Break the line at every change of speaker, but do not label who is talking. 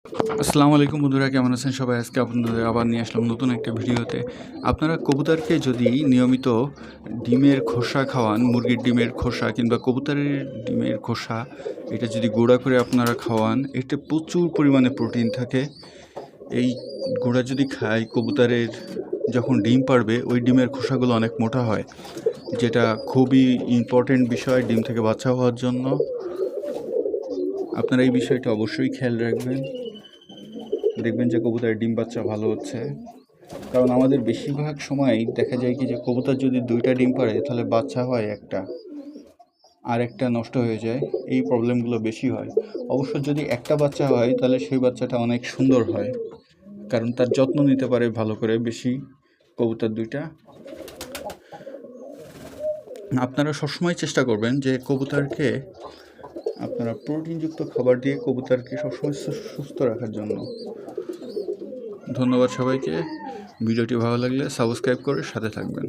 আসসালামু আলাইকুম বন্ধুরা, কেমন আছেন সবাই? আজকে আপনাদের আবার নিয়ে আসলাম নতুন একটা ভিডিওতে। আপনারা কবুতরকে যদি নিয়মিত ডিমের খোসা খাওয়ান, মুরগির ডিমের খোসা কিংবা কবুতরের ডিমের খোসা, এটা যদি গুঁড়া করে আপনারা খাওয়ান, এতে প্রচুর পরিমাণে প্রোটিন থাকে। এই গুঁড়া যদি খায়, কবুতরের যখন ডিম পাড়বে ওই ডিমের খোসাগুলো অনেক মোটা হয়, যেটা খুবই ইম্পর্টেন্ট বিষয় ডিম থেকে বাচ্চা হওয়ার জন্য। আপনারা এই বিষয়টা অবশ্যই খেয়াল রাখবেন, দেখবেন যে কবুতরের ডিম বাচ্চা ভালো হচ্ছে। কারণ আমাদের বেশিরভাগ সময়ই দেখা যায় কি যে কবুতর যদি 2টা ডিম পাড়ে তাহলে বাচ্চা হয় একটা, আর একটা নষ্ট হয়ে যায়। এই প্রবলেমগুলো বেশি হয়। অবশ্য যদি একটা বাচ্চা হয় তাহলে সেই বাচ্চাটা অনেক সুন্দর হয়, কারণ তার যত্ন নিতে পারে ভালো করে বেশি কবুতর 2টা। আপনারা সবসময় চেষ্টা করবেন যে কবুতরকে আপনারা প্রোটিনযুক্ত খাবার দিয়ে কবুতরকে সবসময় সুস্থ রাখার জন্য। ধন্যবাদ সবাইকে। ভিডিওটি ভালো লাগলে সাবস্ক্রাইব করে সাথে থাকবেন।